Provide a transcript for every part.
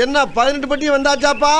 என்ன 18 பட்டி வந்தாச்சாப்பா?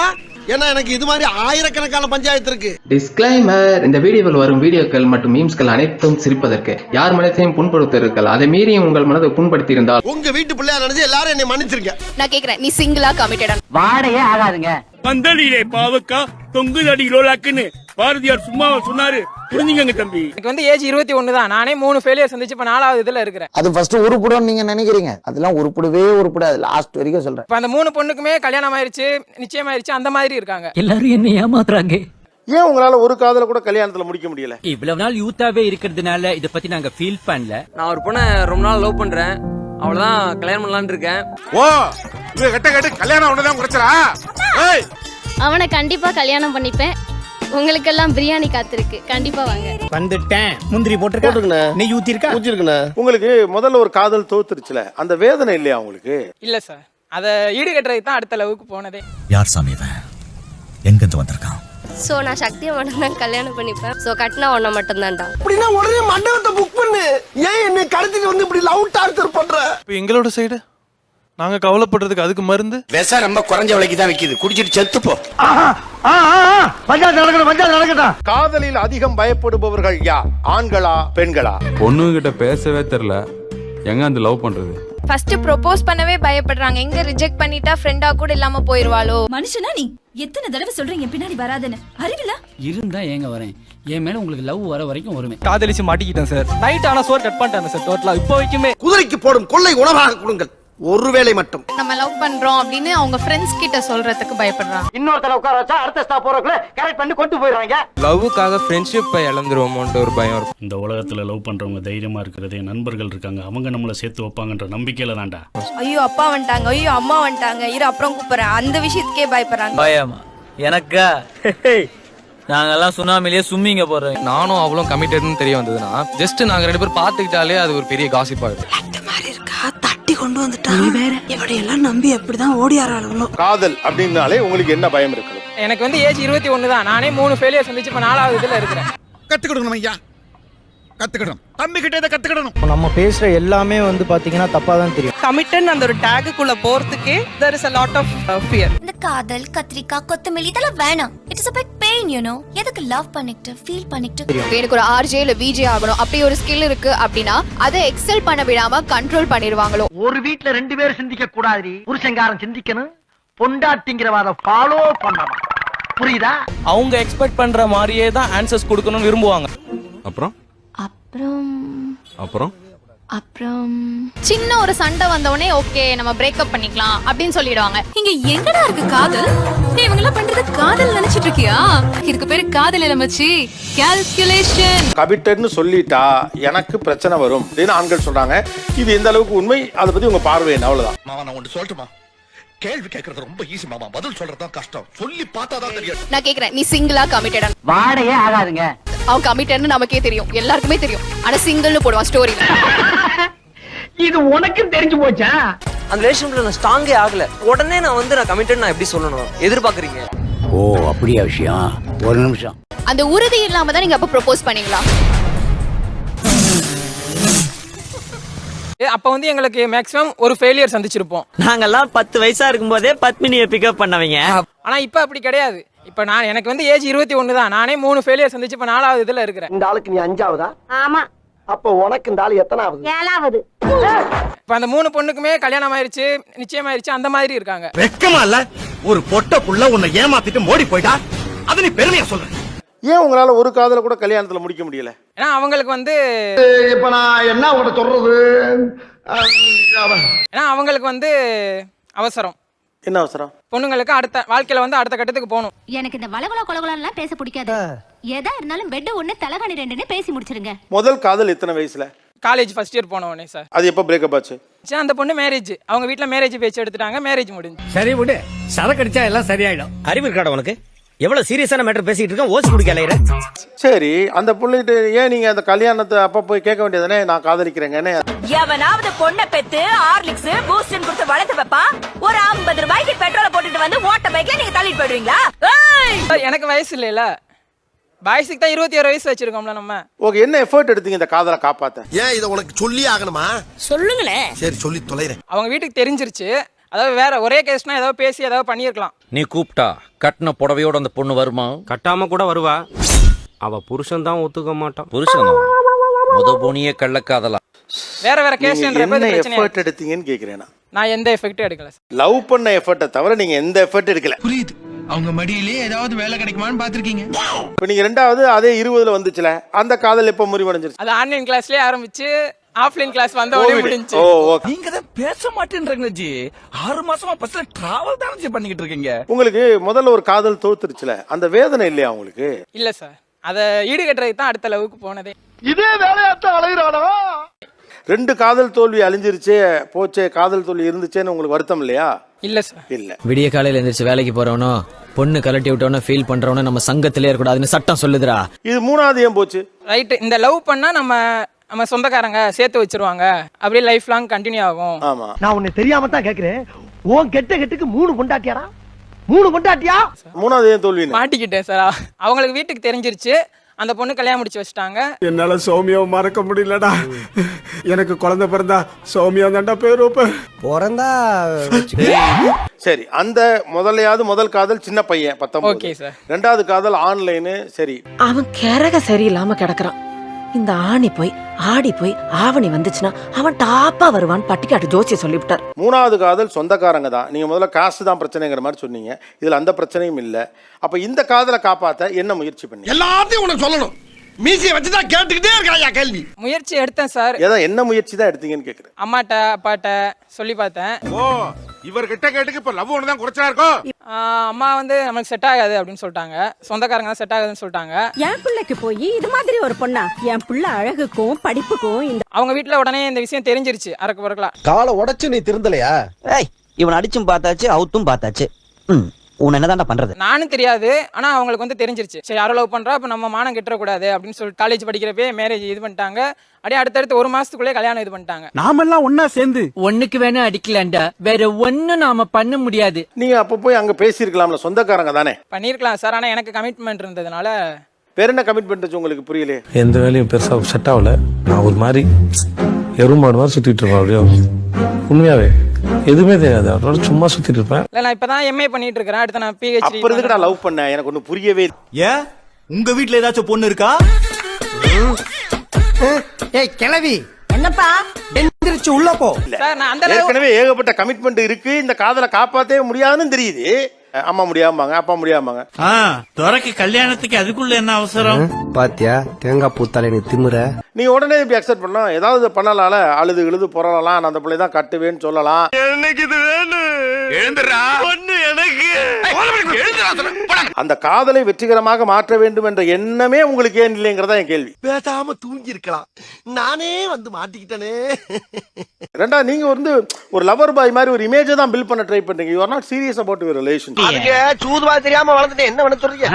ஏன்னா எனக்கு இது மாதிரி ஆயிரக்கணக்கான பஞ்சாயத்து இருக்கு. டிஸ்க்ளைமர்: இந்த வீடியோவில் வரும் வீடியோக்கள் மற்றும் மீம்ஸ்கள் அனைத்தும் சிரிப்பதற்கு, யார் மனதையும் புண்படுத்துவீர்கள். அதை மீறி உங்கள் மனதை புண்படுத்தி இருந்தால் உங்க வீட்டு பிள்ளையா நினைச்சு எல்லாரும் என்னை மன்னிச்சிருக்க. நான் கேக்குறேன், நீ சிங்கிளா கமிட்டடா? வாடையே ஆகாதுங்க. பந்தலிலே பாவக்கா தொங்குதடி லோலாக்குன்னு பாரதியார் சும்மா சொன்னாரு. புரிஞ்சுங்க தம்பி. எனக்கு வந்து ஏஜ் 21 தான். நானே 3 ஃபெயிலியர் சந்திச்சு இப்ப 4வது இதுல இருக்கிறேன். அது ஃபர்ஸ்ட் உருப்படும் நீங்க நினைக்கிறீங்க, அதெல்லாம் உருப்படாது. லாஸ்ட் வரைக்கும் சொல்றேன். இப்ப அந்த 3 பொண்ணுக்குமே கல்யாணம் ஆயிருச்சு, நிச்சயம் ஆயிருச்சு, அந்த மாதிரி இருக்காங்க. எல்லாரும் என்ன ஏமாத்துறாங்க. ஏன் உங்களால ஒரு காதல கூட கல்யாணத்துல முடிக்க முடியல? இவ்வளவு நாள் யூத்தாவே இருக்கிறதுனால இத பத்தி நாங்க ஃபீல் பண்ணல. நான் ஒரு பொண்ணை ரொம்ப நாள் லவ் பண்றேன், அவ்வளவுதான் கல்யாணம் பண்ணலாம்னு இருக்கேன். ஓ இவ கட்ட கல்யாணம் ஒண்ணுதான் குறைச்சரா? ஏய் அவனை கண்டிப்பா கல்யாணம் பண்ணிப்பேன். உங்களுக்கெல்லாம் பிரியாணி காத்திருக்கு, கண்டிப்பா வாங்க. வந்துட்டேன். முந்திரி போட்டுருக்கா, நெய் ஊத்திருக்கா. உங்களுக்கு முதல்ல ஒரு காதல் தோத்துருச்சுல, அந்த வேதனை இல்லையா உங்களுக்கு? இல்ல சார், அத ஈடுகட்டுறதுக்கு தான் அடுத்த லெவலுக்கு போனதே. யார் சாமி இவன்? எங்க இருந்து வந்திருக்கான்? சோ நான் சக்தியை மட்டும் தான் கல்யாணம் பண்ணிப்பேன். சோ கட்டினா ஒன்ன மட்டும் தான்டா. அப்படின்னா உடனே மண்டபத்தை புக் பண்ணு. ஏன் என்னை கடத்திட்டு வந்து இப்படி லவ் டார்ச்சர் பண்ற? இப்போ எங்களோட சைடு நாங்க கவலைப்படுறதுக்கு அதுக்கு மருந்து விஷம் ரொம்ப குறைஞ்ச விலைக்கு தான் விக்குது. குடிச்சிட்டு செத்து போ. காதலில் அதிகம் பயப்படுபவர்கள் யார்? ஆண்களா பெண்களா? பொண்ணுகிட்ட பேசவே தெரியல, எங்க அந்த லவ் பண்றது? ஃபர்ஸ்ட் ப்ரோபோஸ் பண்ணவே பயப்படுறாங்க. எங்க ரிஜெக்ட் பண்ணிட்டா ஃப்ரெண்டா கூட இல்லாம போயிருவாளோ. மனுஷனா நீ? எத்தனை தடவை சொல்றீங்க பின்னாடி வராதுன்னு? அறிவில இருந்தா ஏங்க வரேன், என் மேல உங்களுக்கு லவ் வர வரைக்கும் வருமே. காதலிச்சு மாட்டிக்கிட்டேன் சார். நைட் ஆனா சோர் கட் பண்ணிட்டாங்க சார். டோட்டலா இப்போ வரைக்குமே குதிரைக்கு போடும் கொள்ளை உணவாக கொடுங்கள், ஒருவேளை மட்டும். நம்ம லவ் பண்றோம் அப்படின்னு அவங்க ஃப்ரெண்ட்ஸ் கிட்ட சொல்றதுக்கு பயப்படுறாங்க. இன்னொருத்தர உட்கார வச்சா அடுத்த ஸ்டாப் போறதுக்குள்ள கரெக்ட் பண்ணி கொண்டு போயிடுறாங்க. லவ்வுக்காக ஃப்ரெண்ட்ஷிப்பை இழந்துருவோமோன்ற ஒரு பயம் இருக்கும். இந்த உலகத்துல லவ் பண்றவங்க தைரியமா இருக்கிறதே நண்பர்கள் இருக்காங்க, அவங்க நம்மள சேர்த்து வைப்பாங்கன்ற நம்பிக்கையில தான்டா. ஐயோ அப்பா வந்துட்டாங்க, ஐயோ அம்மா வந்துட்டாங்க, இரு அப்புறம் கூப்பிடுறேன், அந்த விஷயத்துக்கே பயப்படுறாங்க. பயமா எனக்கா? நாங்கெல்லாம் சுனாமிலேயே சும்மிங்க போறோம். நானும் அவ்வளவு கமிட்டட்னு தெரிய வந்ததுன்னா ஜஸ்ட் நாங்க 2 பேரும் பாத்துக்கிட்டாலே அது ஒரு பெரிய காசிப் ஆயிடும். தட்டி கொண்டு வந்துட்டா வேற எவடையெல்லாம் நம்பி எப்படிதான் ஓடி ஆறாளோ. காதல் அப்படின்னாலே உங்களுக்கு என்ன பயம் இருக்கு? எனக்கு வந்து ஏஜ் 21 தான். நானே 3 ஃபெயிலியர் சந்திச்சு இப்ப 4வது இதுல இருக்கிறேன். கத்துக்கிடணும் ஐயா, கத்துக்கிடணும். தம்பி கிட்ட இதை கத்துக்கிடணும். நம்ம பேசுற எல்லாமே வந்து பாத்தீங்கன்னா தப்பா தான் தெரியும். கமிட்டன் அந்த ஒரு டேக்குக்குள்ள போறதுக்கே there is a lot of fear. இந்த காதல் கத்திரிக்காய் கொத்தமல்லி இதெல்லாம் வேணாம். It is a bit pain, you know. எதுக்கு லவ் பண்ணிட்டு ஃபீல் பண்ணிட்டு எனக்கு ஒரு ஆர்ஜே இல்ல விஜே ஆகணும் அப்படி ஒரு ஸ்கில் இருக்கு அப்படின்னா அதை எக்ஸல் பண்ண விடாம கண்ட்ரோல் பண்ணிடுவாங்களோ. ஒரு வீட்ல 2 பேர் சிந்திக்க கூடாது. புருஷங்காரன் சிந்திக்கணும், பொண்டாட்டிங்கிறவாத ஃபாலோ பண்ணணும். புரியுதா? அவங்க எக்ஸ்பெக்ட் பண்ற மாதிரியே தான் ஆன்சர்ஸ் கொடுக்கணும்னு விரும்புவாங்க. அப்புறம் அப்புறம் அப்புறம் சின்ன ஒரு சண்டை வந்தவனே ஓகே நம்ம பிரேக்கப் பண்ணிக்கலாம் அப்படின்னு சொல்லிடுவாங்க. இங்க எங்கடா இருக்கு காதல்? நீ இவங்க எல்லாம் பண்றது காதல் நினைச்சிட்டு இருக்கியா? இதுக்கு பேரு காதல் இல்ல மச்சி, கால்குலேஷன். கமிட்டட்னு சொல்லிட்டா எனக்கு பிரச்சனை வரும் அப்படின்னு ஆண்கள் சொல்றாங்க. இது எந்த அளவுக்கு உண்மை, அதை பத்தி உங்க பார்வை என்ன? அவ்வளவுதான். மாமா நான் ஒன்று சொல்லட்டுமா? கேள்வி கேட்கறது ரொம்ப ஈஸி மாமா, பதில் சொல்றதுதான் கஷ்டம். சொல்லி பார்த்தாதான் தெரியும். நான் கேக்குறேன், நீ சிங்கிளா கமிட்டடா? வாடையே ஆகாதுங்க. அவன் கமிட்டட்னு நமக்கே தெரியும், எல்லாருக்குமே தெரியும். ஆனா சிங்கிள்னு போடுவான் ஸ்டோரியில. இது உனக்கும் தெரிஞ்சு போச்சா? அந்த ரிலேஷன்ல நான் ஸ்ட்ராங்கே ஆகல, உடனே நான் வந்து நான் கமிட்டட் நான் எப்படி சொல்லணும் எதிர்பார்க்கறீங்க? ஓ அப்படியா விஷயம்? ஒரு நிமிஷம். அந்த உறுதி இல்லாம தான் நீங்க அப்ப ப்ரோபோஸ் பண்ணீங்களா? அப்ப வந்து எங்களுக்கு மேக்ஸிமம் ஒரு ஃபெயிலியர் சந்திச்சிருப்போம். நாங்கெல்லாம் 10 வயசா இருக்கும்போதே பத்மினியை பிக்கப் பண்ணவங்க. ஆனா இப்ப அப்படி கிடையாது. இப்ப நான் எனக்கு வந்து ஏஜ் 21 தான். நானே 3 ஃபெயிலியர் சந்திச்சு இப்ப 4வது இதுல இருக்கிறேன். இந்த ஆளுக்கு நீ 5ஆவதா? ஆமா. அப்ப உனக்கு இந்த ஆளு எத்தனாவது? 7வது. இப்ப அந்த 3 பொண்ணுக்குமே கல்யாணம் ஆயிருச்சு, நிச்சயம் ஆயிருச்சு, அந்த மாதிரி இருக்காங்க. வெக்கமா இல்ல? ஒரு பொட்ட புள்ள உன்னை ஏமாத்திட்டு மோடி போயிட்டா, அது நீ பெருமையா சொல்ற? ஏன் உங்களால ஒரு காதல கூட கல்யாணத்துல முடிக்க முடியல? ஏன்னா அவங்களுக்கு வந்து இப்ப நான் என்ன உங்கள்ட்ட சொல்றது? ஏன்னா அவங்களுக்கு வந்து அவசரம். என்ன அவசரம்? பொண்ணுங்களுக்கு அடுத்த வாழ்க்கையில வந்து அடுத்த கட்டத்துக்கு போகணும். எனக்கு இந்த வளகுல கொலகுலாம் பேச பிடிக்காது. எதா இருந்தாலும் பெட் 1 தலகாணி 2ன்னு பேசி முடிச்சிருங்க. முதல் காதல் எத்தனை வயசுல? காலேஜ் ஃபர்ஸ்ட் இயர் போன உடனே சார். அது எப்ப பிரேக்கப் ஆச்சு? அந்த பொண்ணு மேரேஜ், அவங்க வீட்ல மேரேஜ் பேச்சு எடுத்துட்டாங்க, மேரேஜ் முடிஞ்சு. சரி விடு, சரக்கு அடிச்சா எல்லாம் சரியாயிடும். அறிவு இருக்காடா உனக்கு? எவ்வளவு சீரியஸான மேட்டர் பேசிட்டு இருக்க, ஓசி குடிக்க அலையற. சரி, அந்த புள்ளிட்டு ஏன் நீங்க அந்த கல்யாணத்தை அப்ப போய் கேட்க வேண்டியதானே, நான் காதலிக்கிறேங்கன்னு? எவனாவது பொண்ணை பெத்து ஹார்லிக்ஸ் பூஸ்ட் கொடுத்து வளர்த்து வைப்பான். ஒரு 50 ரூபாய்க்கு பெட்ரோலை போட்டுட்டு வந்து ஓட்ட பைக்ல நீங்க தள்ளிட்டு போயிடுவீங்களா? எனக்கு வயசு இல்லைல, பாய்ஸுக்கு தான் 21 வயசு வச்சிருக்கோம்ல நம்ம. ஓகே, என்ன எஃபர்ட் எடுத்தீங்க இந்த காதலை காப்பாத்த? ஏன் இதை உனக்கு சொல்லி ஆகணுமா? சொல்லுங்களேன். சரி சொல்லி தொலைறேன். அவங்க வீட்டுக்கு தெரிஞ்சிருச்சு. அதாவது வேற ஒரே கேஸ்னா ஏதாவது பேசி ஏதாவது பண்ணியிருக்கலாம். நீ கூப்பிட்டா கட்டின புடவையோட அந்த பொண்ணு வருமா? கட்டாம கூட வருவா. அவ புருஷன் தான் ஒத்துக்க மாட்டான். புருஷன் முத போனியே கள்ளக்காதலா. வேற வேற கேஸ்ன்றப்ப என்ன பிரச்சனை. எஃபர்ட் எடுத்தீங்கன்னு கேக்குறேன். நான் எந்த எஃபெக்ட்டும் எடுக்கல சார். லவ் பண்ண எஃபர்ட்டை தவிர நீங்க எந்த எஃபர்ட் எடுக்கல. புரியுது. அவங்க மடியிலே ஏதாவது வேலை கிடைக்குமான்னு பாத்திருக்கீங்க. இப்ப நீங்க ரெண்டாவது அதே 20ல வந்துச்சுல, அந்த காதல் எப்ப முறிவடைஞ்சிருச்சு? அது ஆன்லைன் கிளாஸ்லயே ஆரம்பிச்சு ஆஃப்லைன் கிளாஸ் வந்த உடனே முடிஞ்சுச்சு. ஓ ஓகே. நீங்க தான் பேச மாட்டேன்றீங்க ஜி. 6 மாசமா பஸ்ல டிராவல் தான் பண்ணிக்கிட்டு இருக்கீங்க. உங்களுக்கு முதல்ல ஒரு காதல் தோத்துருச்சுல, அந்த வேதனை இல்லையா உங்களுக்கு? இல்ல சார், அதை ஈடுகட்டுறதுக்கு தான் அடுத்த லெவலுக்கு போனதே. இதே வேலையாத்தான் அலைகிறானா? 2 காதல் தோல்வி அழிஞ்சிருச்சே, போச்சே, காதல் தோல்வி இருந்துச்சேன்னு உங்களுக்கு வருத்தம் இல்லையா? இல்ல சார். இல்ல. விடிய காலையில எந்திரிச்சு வேலைக்கு போறவனோ பொண்ணு கலட்டி விட்டவனோ ஃபீல் பண்றவனோ நம்ம சங்கத்திலே இருக்கக்கூடாதுன்னு சட்டம் சொல்லுதுடா. இது 3வது ஏன் போச்சு? ரைட், இந்த லவ் பண்ணா நம்ம சொந்தக்காரங்க சேர்த்து வச்சிருவாங்க, அப்படியே லைஃப் லாங் கண்டினியூ ஆகும். ஆமா. நான் உன்னை தெரியாம தான் கேக்குறேன். உன் கெட்டுக்கு 3 பொண்டாட்டியாடா? 3 பொண்டாட்டியா? 3வது ஏன் தோல்வி? மாட்டிக்கிட்டேன் சார். அவங்களுக்கு வீட்டுக்கு தெரிஞ்சிருச்சு, அந்த பொண்ணு கல்யாணம் முடிச்சு வச்சுட்டாங்க. என்னால சௌமியாவை மறக்க முடியலடா. எனக்கு குழந்தை பிறந்தா சௌமியா தான்டா பேர் வைப்பேன். பிறந்தா சரி, அந்த முதல் காதல் சின்ன பையன் 19. Okay sir. 2வது காதல் ஆன்லைன். சரி, அவன் கேரக சரியில்லாம கிடக்குறான். இந்த ஆணி போய் ஆடி போய் ஆவணி வந்துச்சுன்னா அவன் டாப்பா வருவான் பட்டிக்காட்டு ஜோசிய சொல்லிவிட்டார். 3வது காதல் சொந்தக்காரங்க தான். நீங்க முதல்ல காசு தான் பிரச்சனைங்கிற மாதிரி சொன்னீங்க. இதுல அந்த பிரச்சனையும் இல்ல. அப்ப இந்த காதலை காப்பாத்த என்ன முயற்சி பண்ணீங்க? எல்லாத்தையும் உனக்கு சொல்லணும். மீசியை வச்சுதான் கேட்டுக்கிட்டே இருக்காயா கேள்வி. முயற்சி எடுத்தேன் சார். என்ன முயற்சி தான் எடுத்தீங்கன்னு கேக்குறேன். அம்மாட்ட அப்பாட்ட சொல்லி பார்த்தேன். ஓ, இவர் கிட்ட கேட்டுக்கு இப்ப லவ் ஒண்ணு தான் குறைச்சா இருக்கும். அம்மா வந்து நமக்கு செட் ஆகாது அப்படின்னு சொல்லிட்டாங்க, சொந்தக்காரங்க தான் செட் ஆகாதுன்னு சொல்லிட்டாங்க. என் பிள்ளைக்கு போய் இது மாதிரி ஒரு பொண்ணா? என் பிள்ளை அழகுக்கும் படிப்புக்கும் இந்த அவங்க வீட்டுல உடனே இந்த விஷயம் தெரிஞ்சிருச்சு. அறக்க பறக்கலாம் காலை உடைச்சு நீ திருந்தலையா? இவன் அடிச்சும் பார்த்தாச்சு அவுத்தும் பார்த்தாச்சு. உன்னை என்னதான்டா பண்றது? நானும் தெரியாது, ஆனா அவங்களுக்கு வந்து தெரிஞ்சிருச்சு. சரி, யாரோ லவ் பண்றா, அப்ப நம்ம மானம் கெட்டக்கூடாது அப்படின்னு சொல்லிட்டு காலேஜ் படிக்கிறப்பே மேரேஜ் இது பண்ணிட்டாங்க. அப்படியே அடுத்தடுத்து 1 மாசத்துக்குள்ளே கல்யாணம் இது பண்ணிட்டாங்க. நாமெல்லாம் ஒன்னா சேர்ந்து ஒண்ணுக்கு வேணா அடிக்கலாண்டா, வேற ஒண்ணு நாம பண்ண முடியாது. நீங்க அப்ப போய் அங்க பேசியிருக்கலாம்ல, சொந்தக்காரங்க தானே. பண்ணிருக்கலாம் சார், ஆனா எனக்கு கமிட்மெண்ட் இருந்ததுனால. வேற என்ன கமிட்மெண்ட் உங்களுக்கு புரியலையே? எந்த வேலையும் பெருசா செட் ஆகல. நான் ஒரு மாதிரி எருமாடு மாதிரி சுத்திட்டு இருப்பேன். அப்படியே உண்மையாவே எதுவுமே தெரியாது, அவரோட சும்மா சுத்திட்டு இருப்பேன். இல்ல, நான் இப்பதான் எம்ஏ பண்ணிட்டு இருக்கேன். அடுத்து நான் PhD. அப்ப இருந்து நான் லவ் பண்ணேன், எனக்கு ஒண்ணு புரியவே இல்லை. ஏன் உங்க வீட்ல ஏதாச்சும் பொண்ணு இருக்கா? ஏய் கிளவி, என்னப்பா எந்திரிச்சு உள்ள போ. சார், நான் அந்த ஏற்கனவே ஏகப்பட்ட கமிட்மெண்ட் இருக்கு, இந்த காதலை காப்பாத்தவே முடியாதுன்னு தெரியுது. அம்மா முடியாமாங்க, அப்பா முடியாமாங்க. துறைக்கு கல்யாணத்துக்கு அதுக்குள்ள என்ன அவசரம்? பாத்தியா தேங்காய் பூத்தாலே நீ திமுற. நீங்க உடனே இப்படி அக்செப்ட் பண்ணலாம், ஏதாவது பண்ணலாம்ல, அழுது புறலாம், நான் அந்த பிள்ளை தான் கட்டுவேன்னு சொல்லலாம். எனக்கு இது வேணும். எழுந்துடா பொண்ணு எனக்கு. அந்த காதலை வெற்றிகரமாக மாற்ற வேண்டும் என்ற எண்ணமே உங்களுக்கு ஏன் இல்லைங்கிறதா என் கேள்வி. பேசாம தூங்கி இருக்கலாம். நானே வந்து மாட்டிக்கிட்டனே. 2வது, நீங்க வந்து ஒரு லவர் பாய் மாதிரி ஒரு இமேஜை தான் பில்ட் பண்ண ட்ரை பண்றீங்க. You are not serious about your relation. அதுக்கு சூதுவா தெரியாம வளர்ந்துட்டேன். என்ன பண்ண சொல்றீங்க?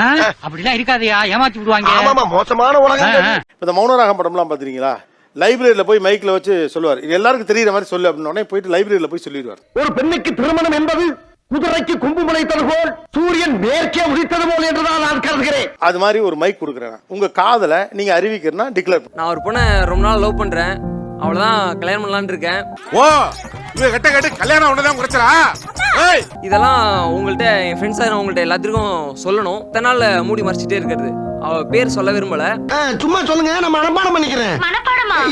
அப்படிலாம் இருக்காதயா, ஏமாத்தி விடுவாங்க. ஆமாமா, மோசமான உலகம். இந்த மௌனராகம் படம்லாம் பாத்தீங்களா? லைப்ரரியில போய் மைக்ல வச்சு சொல்லுவார், இது எல்லாருக்கும் தெரியுற மாதிரி சொல்லு அப்படின்னு. உடனே போயிட்டு லைப்ரரியில போய் சொல்லிடுவார். ஒரு பெண்ணுக்கு திருமணம் என்பது குதிரைக்கு கொம்பு முளைத்தது போல் சூரியன் மேற்கே உதித்தது போல் என்றுதான் நான் கருதுகிறேன். அது மாதிரி ஒரு மைக் கொடுக்குறேன். உங்க காதலை நீங்க அறிவிக்கிறனா டிக்ளேர். நான் ஒரு பொண்ணை ரொம்ப நாள் லவ் பண்றேன், அவ்வளவுதான் கல்யாணம் பண்ணலான்னு இருக்கேன். ஓ, இவ கட்ட கல்யாணம் ஒண்ணு தான் குறைச்சா? இதெல்லாம் உங்கள்கிட்ட என் ஃப்ரெண்ட்ஸா உங்கள்கிட்ட எல்லாத்துக்கும் சொல்லணும். தன்னால மூடி மறைச்சிட்டே இருக்கிறது. அவ பேர் சொல்ல விரும்பல. சும்மா சொல்லுங்க, நான் மனப்பாடம் பண்ணிக்கிறேன்.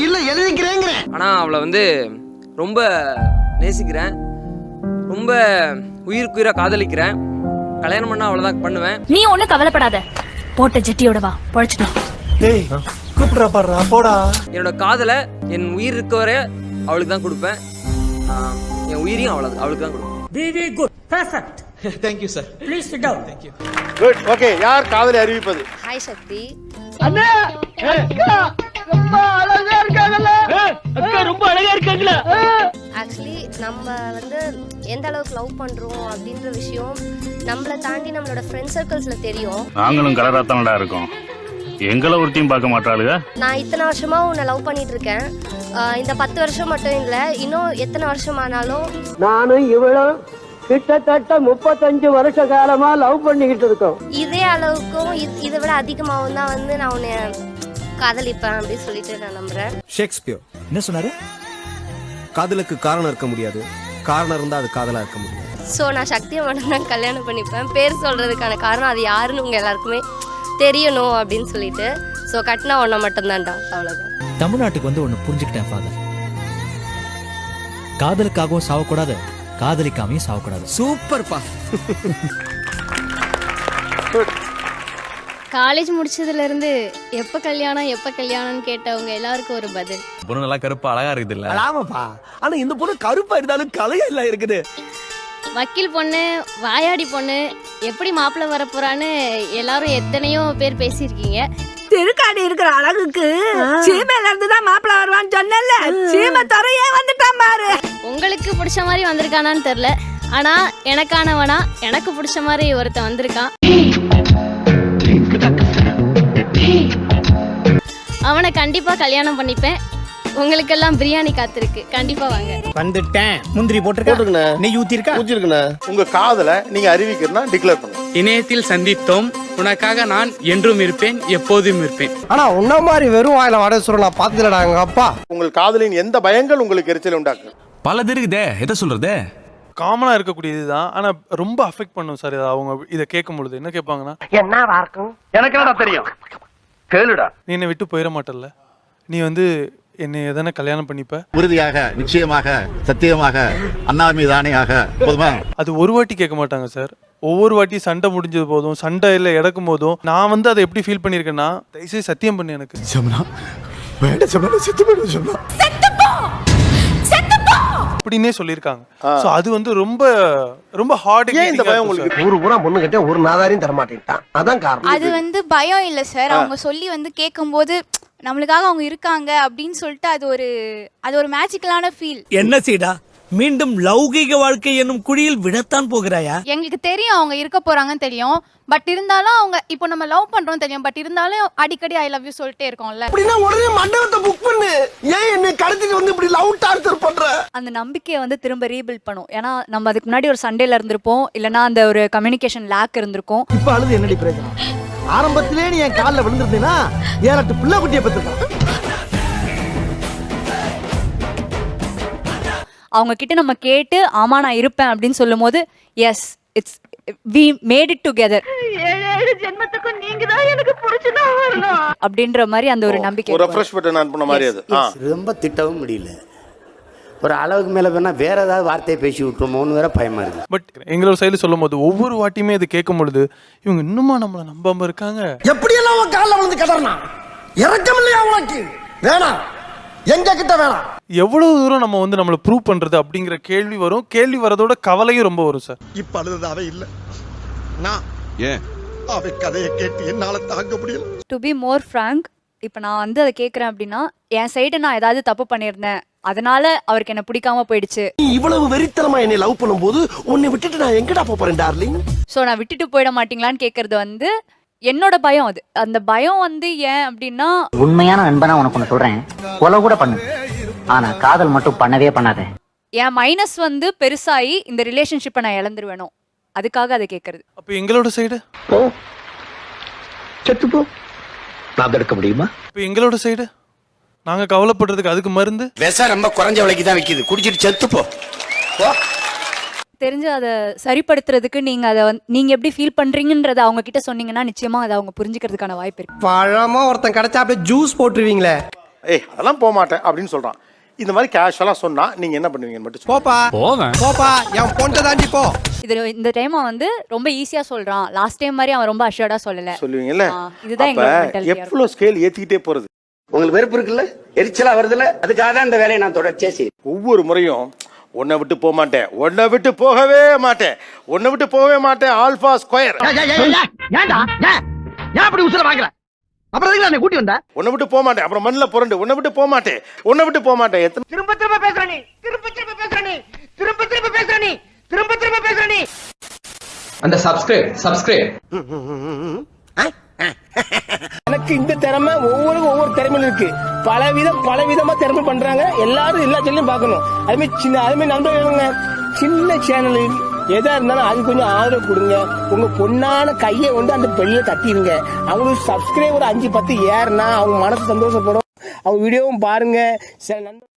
இல்ல எழுதிக்கிறேங்கிறேன். ஆனா அவளை வந்து ரொம்ப நேசிக்கிறேன், ரொம்ப உயிருக்குயிரா காதலிக்கிறேன். கல்யாணம் பண்ணா அவ்வளவுதான் பண்ணுவேன். நீ ஒண்ணு கவலைப்படாத, போட்ட ஜெட்டியோட வா, பொழைச்சிட்டோம். டேய் கூப்பிடுறா பாடுறா போடா. என்னோட காதலை என் உயிர் இருக்க வரை அவளுக்கு தான் கொடுப்பேன். என் உயிரையும் அவளுக்கு தான் கொடுப்பேன். Very good, perfect. Thank you sir. Please sit down. Thank you. Good. Okay, யார் காதலை அறிவிப்பது? ஹாய் சக்தி. அண்ணா, அக்கா ரொம்ப அழகா இருக்காங்கல்ல. அக்கா ரொம்ப அழகா இருக்காங்கல்ல. ஆக்சுவலி நம்ம வந்து எந்த அளவுக்கு லவ் பண்றோம் அப்படின்ற விஷயம் நம்மள தாண்டி நம்மளோட ஃப்ரெண்ட் சர்க்கிள்ஸ்ல தெரியும். நாங்களும் கலரா தானடா இருக்கோம், எங்களை ஒருத்தையும் பார்க்க மாட்டாளுங்க. நான் இத்தனை வருஷமா உன்னை லவ் பண்ணிட்டு இருக்கேன். இந்த 10 வருஷம் மட்டும் இல்ல, இன்னும் எத்தனை வருஷம் ஆனாலும் நானும் இவளும் கிட்டத்தட்ட 35 வருஷ காலமா லவ் பண்ணிக்கிட்டு இருக்கோம். இதே அளவுக்கும் இதை விட அதிகமாகவும் தான் வந்து நான் உன்னை காதலிப்பேன் அப்படின்னு சொல்லிட்டு நான் நம்புறேன். ஷேக்ஸ்பியர் என்ன சொன்னாரு? காதலுக்கு காரணம் இருக்க முடியாது, காரணம் இருந்தா அது காதலா இருக்க முடியும். ஸோ நான் சக்தியை மட்டும்தான் கல்யாணம் பண்ணிப்பேன். பேர் சொல்கிறதுக்கான காரணம் அது யாருன்னு உங்கள் எல்லாருக்குமே தெரியணும் அப்படின்னு சொல்லிட்டு. ஸோ கட்டினா ஒன்றை மட்டும்தான்டா, அவ்வளோதான். தமிழ்நாட்டுக்கு வந்து ஒன்று புரிஞ்சுக்கிட்டேன் ஃபாதர். காதலுக்காகவும் சாவக்கூடாது, காதலிக்காமையும் சாவக்கூடாது. சூப்பர்ப்பா. காலேஜ் முடிச்சதுலேருந்து எப்போ கல்யாணம்னு கேட்டவங்க எல்லாருக்கும் ஒரு பதில். பொண்ணு நல்லா கருப்பா அழகா இருக்குது இல்ல? ஆமாப்பா. ஆனா இந்த பொண்ணு கருப்பா இருந்தாலும் கலையா இல்ல இருக்குது. வக்கீல் பொண்ணு, வாயாடி பொண்ணு, எப்படி மாப்பிள்ளை வரப்போறான்னு எல்லாரும் எத்தனையோ பேர் பேசியிருக்கீங்க. திருக்காடி இருக்கிற அழகுக்கு சீமையில இருந்து தான் மாப்பிள்ள வருவான்னு சொன்னல, சீமை துறையே வந்துட்டான் பாரு. உங்களுக்கு பிடிச்ச மாதிரி வந்திருக்கானான்னு தெரில, ஆனா எனக்கானவனா எனக்கு பிடிச்ச மாதிரி ஒருத்தன் வந்திருக்கான். அவனை கண்டிப்பா கல்யாணம் பண்ணிப்பேன். உங்களுக்கெல்லாம் பிரியாணி காத்திருக்கு, கண்டிப்பா வாங்க. வந்துட்டேன். முந்திரி போட்டுருக்கா, நெய் ஊத்திருக்கா. உங்க காதலை நீங்க அறிவிக்கிறனா டிக்ளேர் பண்ணுங்க. இணையத்தில் சந்தித்தோம், உனக்காக நான் என்றும் இருப்பேன், எப்போதும் இருப்பேன். ஆனா உன்ன மாதிரி வெறும் வாயில வட சொல்ல நான் பார்த்ததுலடா எங்க அப்பா. உங்கள் காதலின் எந்த பயங்கள் உங்களுக்கு எரிச்சல் உண்டாக்கு? பல இருக்குதே, எதை சொல்றது? காமனாக இருக்கக்கூடியது தான், ஆனால் ரொம்ப அஃபெக்ட் பண்ணும் சார். அவங்க இதை கேட்கும் பொழுது என்ன கேட்பாங்கன்னா, என்னவா இருக்கும் எனக்கு என்னடா தெரியும், கேளுடா. நீ என்னை விட்டு போயிட மாட்டல்ல, நீ வந்து என்னை எதனா கல்யாணம் பண்ணிப்ப? உறுதியாக, நிச்சயமாக, சத்தியமாக, அண்ணாமி தானேயாக போதுமா? அது ஒரு வாட்டி கேட்க மாட்டாங்க சார். ஒவ்வொரு வாட்டி சண்டை முடிஞ்சது போதும், சண்டையில் இடக்கும் போதும் நான் வந்து அதை எப்படி ஃபீல் பண்ணியிருக்கேன்னா, தயவுசெய்து சத்தியம் பண்ணு எனக்கு. அப்படின்னே சொல்லியிருக்காங்க. ஸோ அது வந்து ரொம்ப ரொம்ப ஹார்ட். இந்த பயம் உங்களுக்கு? ஒரு ஊரா பொண்ணு கிட்ட ஒரு நாதாரையும் தர மாட்டேன்ட்டான், அதான் காரணம். அது வந்து பயம் இல்லை சார். அவங்க சொல்லி வந்து கேட்கும்போது நம்மளுக்காக அவங்க இருக்காங்க அப்படின்னு சொல்லிட்டு அது ஒரு மேஜிக்கலான ஃபீல். என்ன சீடா, மீண்டும் லௌகீக வாழ்க்கை என்னும் குழியில் விடத்தான் போகிறாயா? எங்களுக்கு தெரியும் அவங்க இருக்க போறாங்கன்னு தெரியும். பட் இருந்தாலும் அவங்க இப்போ நம்ம லவ் பண்றோம் தெரியும். பட் இருந்தாலும் அடிக்கடி ஐ லவ் யூ சொல்லிட்டே இருக்கோம்ல. அப்படின்னா உடனே மண்டபத்தை புக் பண்ணு. ஏன் என்ன கடத்திட்டு வந்து இப்படி லவ் டார்ச்சர் பண்ற? அந்த நம்பிக்கையை வந்து திரும்ப ரீபில்ட் பண்ணும். ஏன்னா நம்ம அதுக்கு முன்னாடி ஒரு சண்டேல இருந்திருப்போம், இல்லைன்னா அந்த ஒரு கம்யூனிகேஷன் லேக் இருந்திருக்கும். இப்ப அழுது என்னடி பிரயோஜனம்? ஆரம்பத்திலே நீ என் காலில் விழுந்திருந்தீங்கன்னா 7-8 பிள்ளை குட்டியை பெற்றுக்கலாம். அவங்க கிட்ட நம்ம கேட்டு ஆமா நான் இருப்பேன் அப்படின்னு சொல்லும் போது S it's we made it together. ஏழு ஜென்மத்துக்கும் நீங்க தான் எனக்கு புடிச்சதா வரணும் அப்படின்ற மாதிரி அந்த ஒரு நம்பிக்கை. ஒரு ரெஃப்ரெஷ் பட்டன் அனுப்புன மாதிரி அது. ரொம்ப திட்டவும் முடியல. ஒரு அளவுக்கு மேலே வேணா வேற ஏதாவது வார்த்தையை பேசி விட்டுருமோன்னு வேற பயமா இருக்கு. பட் எங்களோட சைடில் சொல்லும் போது ஒவ்வொரு வாட்டியுமே இது கேட்கும் பொழுது இவங்க இன்னுமா நம்மளை நம்பாம இருக்காங்க. எப்படியெல்லாம் அவன் காலில் விழுந்து கதறனா? இறக்கம் இல்லையா உனக்கு? வேணாம், எங்க கிட்ட வேணாம். எவ்வளவு தூரம் நம்ம வந்து நம்மளை ப்ரூவ் பண்றது அப்படிங்கிற கேள்வி வரும். கேள்வி வரதோட கவலையும் ரொம்ப வரும் சார். இப்ப அழுதாவே இல்ல, நான் ஏன் அவ கதையை கேட்டு என்னால தாங்க முடியல. டு பி மோர் ஃப்ராங்க், இப்போ நான் வந்து அதை கேட்குறேன் அப்படின்னா என் சைடு நான் ஏதாவது தப்பு பண்ணியிருந்தேன், அதனால அவருக்கு என்ன பிடிக்காம போயிடுச்சு. நீ இவ்வளவு வெறித்தனமா என்னை லவ் பண்ணும்போது உன்னை விட்டுட்டு நான் எங்கடா போறேன் டார்லிங்? ஸோ நான் விட்டுட்டு போயிட மாட்டீங்களான்னு கேட்கறது வந்து என்னோட பயம். அது அந்த பயம் வந்து ஏன் அப்படின்னா, உண்மையான நண்பனா உனக்கு ஒன்று சொல்றேன், கொலை கூட பண்ணு, ஆனா காதல் மட்டும் பண்ணவே பண்ணாத. என் மைனஸ் வந்து பெருசாகி இந்த ரிலேஷன்ஷிப்பை நான் இழந்துருவேனோ, அதுக்காக அதை கேட்கறது. அப்போ எங்களோட சைடு செத்து போ, நான் தடுக்க முடியுமா? இப்போ எங்களோட சைடு நாங்க கவலைப்படுறதுக்கு அதுக்கு மருந்து விஷம் ரொம்ப குறைஞ்ச விலைக்கு தான் விக்குது, குடிச்சிட்டு செத்து போ. தெரிஞ்சு அதை சரிப்படுத்துறதுக்கு நீங்க அதை நீங்க எப்படி ஃபீல் பண்றீங்கன்றதை அவங்க கிட்ட சொன்னீங்கன்னா நிச்சயமா அதை அவங்க புரிஞ்சுக்கிறதுக்கான வாய்ப்பு இருக்கு. பழமா ஒருத்தன் கிடைச்சா அப்படியே ஜூஸ் போட்டுருவீங்களே. அதெல்லாம் போக மாட்டேன் அப்படின்னு சொல்றான். இந்த மாதிரி கேஷுவலா சொன்னா நீங்க என்ன பண்ணுவீங்கன்னு மட்டும் போப்பா போப்பா, என் பொண்ணை தாண்டி போ. இந்த டைம் வந்து ரொம்ப ஈஸியா சொல்றான். லாஸ்ட் டைம் மாதிரி அவன் ரொம்ப அஷ்யூர்டா சொல்லல. சொல்லுவீங்கல்ல. இதுதான் எங்களோட மென்டாலிட்டி. எவ்வளவு ஸ்கேல் ஏத்திக்கிட்டே போறது. உங்களுக்கு வெறுப்பு இருக்குல்ல, எரிச்சலா வருதுல்ல, அதுக்காக தான் இந்த வேலையை நான் தொடர்ச்சியா செய்வேன். ஒவ்வொரு முறையும் உன்னை விட்டு போக மாட்டேன், உன்னை விட்டு போகவே மாட்டேன், உன்னை விட்டு போகவே மாட்டேன், ஆல்பா ஸ்கொயர். ஏன்டா ஏன் அப்படி உசுர வாங்கற? அப்புறம் எதுக்கு என்ன கூட்டி வந்த? உன்னை விட்டு போக மாட்டேன், அப்புறம் மண்ணில் புரண்டு உன்னை விட்டு போக மாட்டேன், உன்னை விட்டு போக மாட்டேன். எத்தனை திரும்ப திரும்ப பேசுற நீ, திரும்ப திரும்ப பேசுற நீ, திரும்ப திரும்ப பேசுற நீ, திரும்ப திரும்ப பேசுற நீ. அந்த சப்ஸ்கிரைப் எனக்கு இந்த திறமை, ஒவ்வொரு திறமையும் இருக்கு. பலவிதமா திறமை பண்றாங்க. எல்லாரும் எல்லா சேனலையும் பார்க்கணும். அதுமாதிரி நண்பர்கள் சின்ன சேனல் எதா இருந்தாலும் அது கொஞ்சம் ஆதரவு கொடுங்க. உங்க பொண்ணான கையை கொண்டு அந்த பெல்ல தட்டிடுங்க. அவங்களுக்கு சப்ஸ்கிரைபர் 5-10 ஏறுனா அவங்க மனசு சந்தோஷப்படும். அவங்க வீடியோவும் பாருங்க.